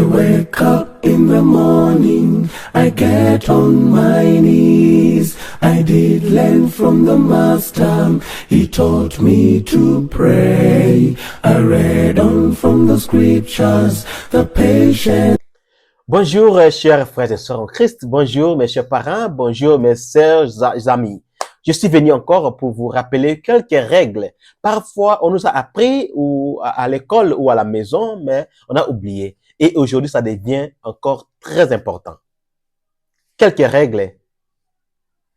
wake up in the morning, I get on my knees. I did learn from the master, he taught me to pray. I read on from the scriptures, the patience. Bonjour, chers frères et sœurs en Christ. Bonjour, mes chers parents. Bonjour, mes sœurs amis. Je suis venu encore pour vous rappeler quelques règles. Parfois, on nous a appris ou à l'école ou à la maison, mais on a oublié. Et aujourd'hui, ça devient encore très important. Quelques règles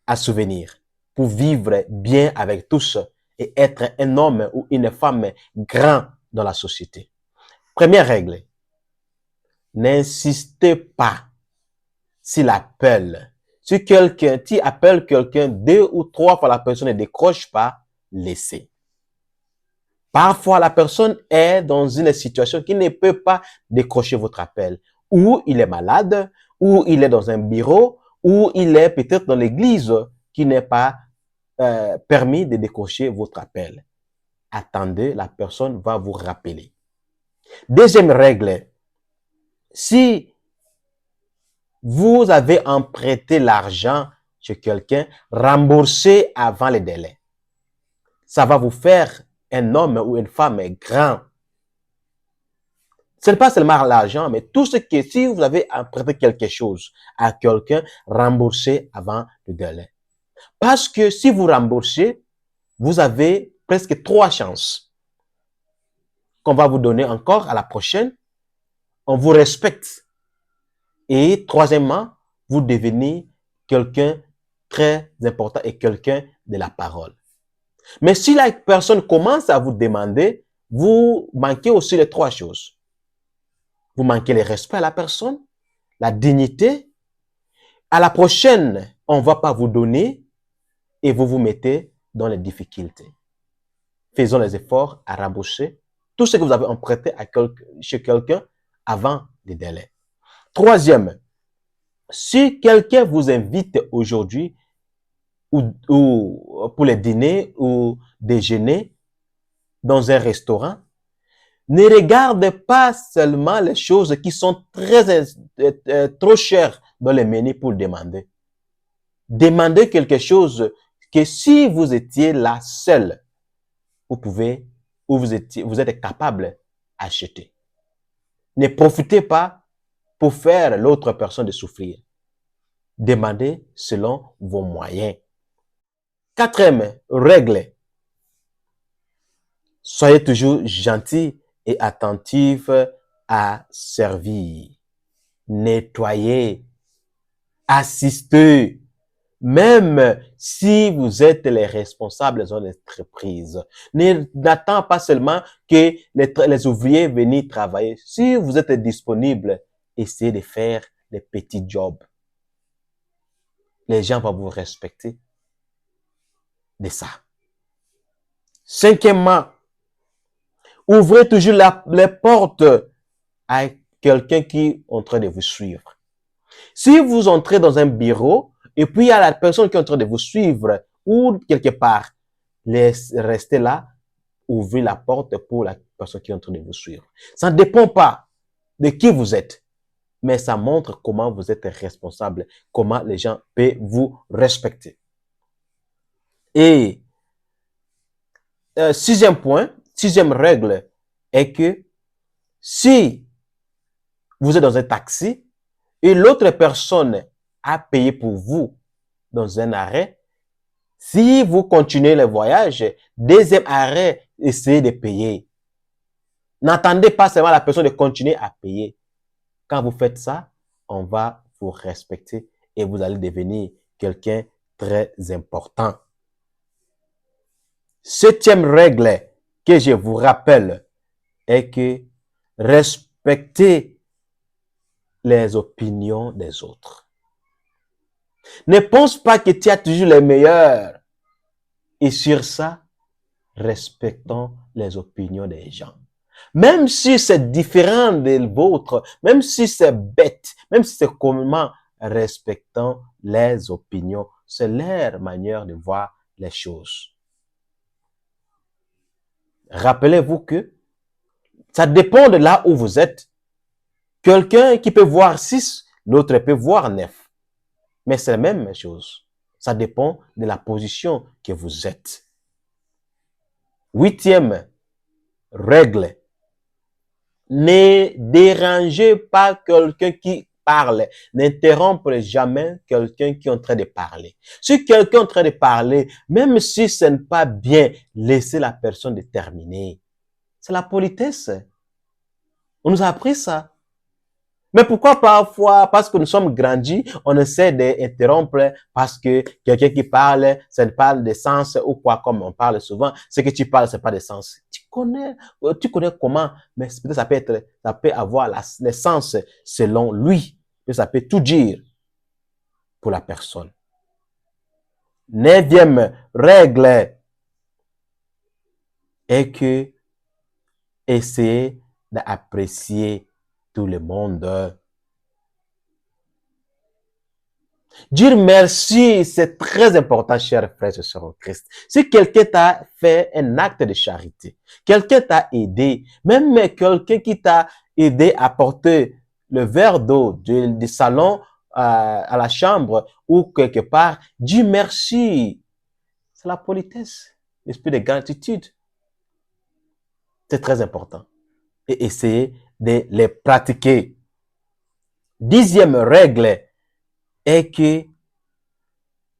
à souvenir pour vivre bien avec tous et être un homme ou une femme grand dans la société. Première règle. N'insistez pas s'il appelle. Si tu appelles quelqu'un 2 ou 3 fois, la personne ne décroche pas, laissez. Parfois, la personne est dans une situation qui ne peut pas décrocher votre appel. Ou il est malade, ou il est dans un bureau, ou il est peut-être dans l'église qui n'est pas permis de décrocher votre appel. Attendez, la personne va vous rappeler. Deuxième règle. Si vous avez emprunté l'argent chez quelqu'un, remboursez avant le délai. Ça va vous faire un homme ou une femme grand. Ce n'est pas seulement l'argent, mais tout ce qui est, si vous avez emprunté quelque chose à quelqu'un, remboursez avant le délai. Parce que si vous remboursez, vous avez presque 3 chances qu'on va vous donner encore à la prochaine. On vous respecte. Et troisièmement, vous devenez quelqu'un très important et quelqu'un de la parole. Mais si la personne commence à vous demander, vous manquez aussi les 3 choses. Vous manquez le respect à la personne, la dignité. À la prochaine, on ne va pas vous donner et vous vous mettez dans les difficultés. Faisons les efforts à rembourser tout ce que vous avez emprunté chez quelqu'un avant le délai. Troisième, si quelqu'un vous invite aujourd'hui ou pour le dîner ou déjeuner dans un restaurant, ne regardez pas seulement les choses qui sont trop chères dans le menu pour demander. Demandez quelque chose que si vous étiez là seul, vous pouvez ou vous êtes capable d'acheter. Ne profitez pas pour faire l'autre personne de souffrir. Demandez selon vos moyens. Quatrième règle. Soyez toujours gentil et attentif à servir. Nettoyer. Assister. Même si vous êtes les responsables de l'entreprise. N'attends pas seulement que les ouvriers viennent travailler. Si vous êtes disponible, essayez de faire des petits jobs. Les gens vont vous respecter de ça. Cinquièmement, ouvrez toujours les portes à quelqu'un qui est en train de vous suivre. Si vous entrez dans un bureau et puis il y a la personne qui est en train de vous suivre ou quelque part, restez là, ouvrez la porte pour la personne qui est en train de vous suivre. Ça ne dépend pas de qui vous êtes, mais ça montre comment vous êtes responsable, comment les gens peuvent vous respecter. Et sixième règle est que si vous êtes dans un taxi et l'autre personne a payé pour vous dans un arrêt, si vous continuez le voyage, deuxième arrêt, essayez de payer. N'attendez pas seulement la personne de continuer à payer. Quand vous faites ça, on va vous respecter et vous allez devenir quelqu'un de très important. Septième règle que je vous rappelle est que respectez les opinions des autres. Ne pense pas que tu as toujours les meilleurs. Et sur ça, respectons les opinions des gens. Même si c'est différent des vôtres, même si c'est bête, même si c'est comment, respectons les opinions. C'est leur manière de voir les choses. Rappelez-vous que ça dépend de là où vous êtes Quelqu'un qui peut voir 6, l'autre peut voir 9. Mais c'est la même chose. Ça dépend de la position que vous êtes. 8e règle. Ne dérangez pas quelqu'un qui parle. N'interrompez jamais quelqu'un qui est en train de parler. Si quelqu'un est en train de parler, même si ce n'est pas bien, laissez la personne terminer. C'est la politesse. On nous a appris ça. Mais pourquoi parfois, parce que nous sommes grandis, on essaie d'interrompre parce que quelqu'un qui parle, ça ne parle de sens ou quoi, comme on parle souvent. Ce que tu parles, c'est pas de sens. Tu connais comment, mais peut-être ça peut avoir le sens selon lui. Et ça peut tout dire pour la personne. 9e règle est que essayez d'apprécier tout le monde. Dire merci, c'est très important, chers frères et sœurs en Christ. Si quelqu'un t'a fait un acte de charité, quelqu'un t'a aidé, même quelqu'un qui t'a aidé à porter le verre d'eau du salon à la chambre ou quelque part, dis merci. C'est la politesse, l'esprit de gratitude. C'est très important. Et essayez de les pratiquer. 10e règle est que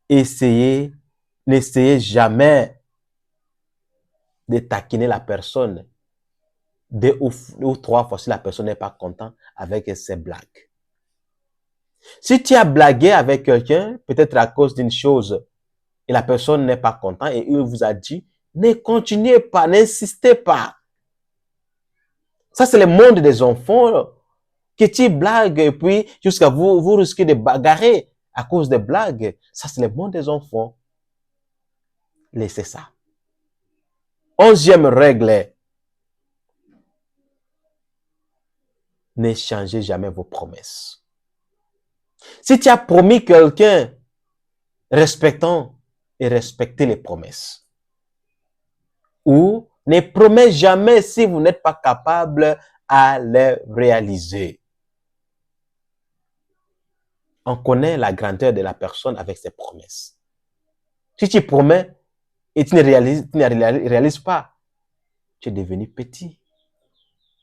n'essayez jamais de taquiner la personne 2 ou 3 fois si la personne n'est pas contente avec ses blagues. Si tu as blagué avec quelqu'un, peut-être à cause d'une chose, et la personne n'est pas contente et il vous a dit, ne continuez pas, n'insistez pas. Ça, c'est le monde des enfants. Que tu blagues et puis jusqu'à vous risquez de bagarrer à cause des blagues. Ça, c'est le monde des enfants. Laissez ça. 11e règle. Ne changez jamais vos promesses. Si tu as promis quelqu'un, respectons et respectez les promesses. Ou ne promets jamais si vous n'êtes pas capable à les réaliser. On connaît la grandeur de la personne avec ses promesses. Si tu promets et tu ne réalises pas, tu es devenu petit.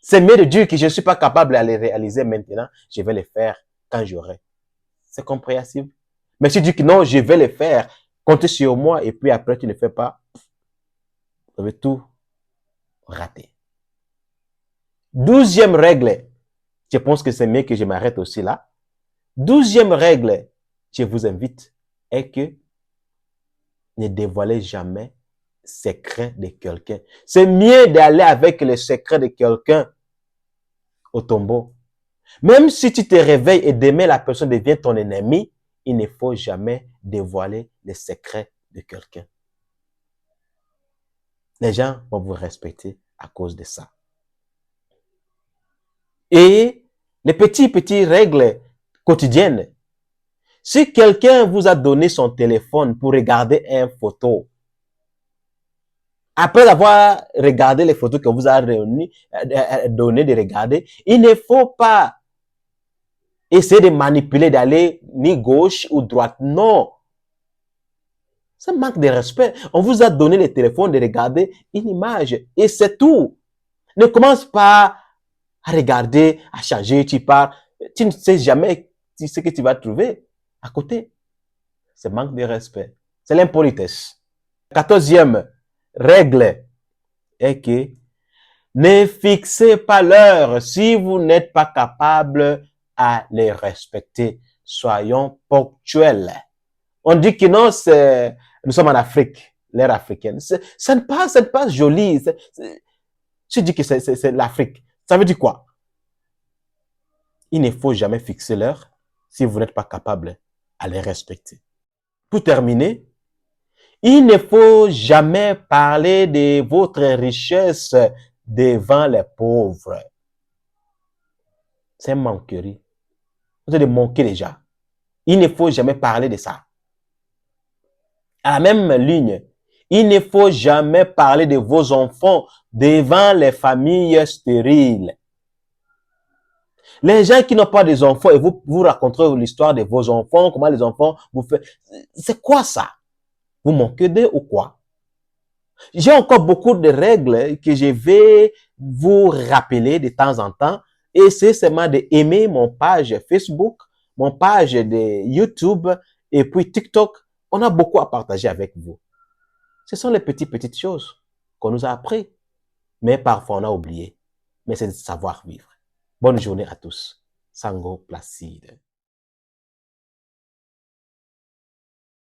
C'est mieux de dire que je ne suis pas capable de les réaliser maintenant, je vais les faire quand j'aurai. C'est compréhensible. Mais si tu dis que non, je vais les faire, comptez sur moi et puis après tu ne fais pas, vous avez tout raté. 12e règle, je pense que c'est mieux que je m'arrête aussi là. 12e règle, je vous invite, est que ne dévoilez jamais le secret de quelqu'un. C'est mieux d'aller avec le secret de quelqu'un au tombeau. Même si tu te réveilles et demain la personne devient ton ennemi, il ne faut jamais dévoiler les secrets de quelqu'un. Les gens vont vous respecter à cause de ça. Et les petites règles quotidiennes. Si quelqu'un vous a donné son téléphone pour regarder une photo, après avoir regardé les photos que vous a donné de regarder, il ne faut pas essayer de manipuler, d'aller ni gauche ou droite. Non. Ça manque de respect. On vous a donné le téléphone de regarder une image et c'est tout. Ne commence pas à regarder, à changer, tu pars. Tu ne sais jamais ce que tu vas trouver à côté. C'est manque de respect. C'est l'impolitesse. 14e règle est que ne fixez pas l'heure si vous n'êtes pas capable à les respecter. Soyons ponctuels. On dit que non, nous sommes en Afrique, l'ère africaine. Ça n'est pas joli. Tu dis que c'est l'Afrique. Ça veut dire quoi? Il ne faut jamais fixer l'heure si vous n'êtes pas capable à les respecter. Pour terminer, il ne faut jamais parler de votre richesse devant les pauvres. C'est une manquerie. Vous allez manquer déjà. Il ne faut jamais parler de ça. À la même ligne, il ne faut jamais parler de vos enfants devant les familles stériles. Les gens qui n'ont pas des enfants et vous raconterez l'histoire de vos enfants, comment les enfants vous font. C'est quoi ça? Vous manquez d'eux ou quoi? J'ai encore beaucoup de règles que je vais vous rappeler de temps en temps. Et c'est seulement d'aimer mon page Facebook, mon page de YouTube et puis TikTok. On a beaucoup à partager avec vous. Ce sont les petites choses qu'on nous a appris. Mais parfois, on a oublié. Mais c'est de savoir vivre. Bonne journée à tous. Sango Placide.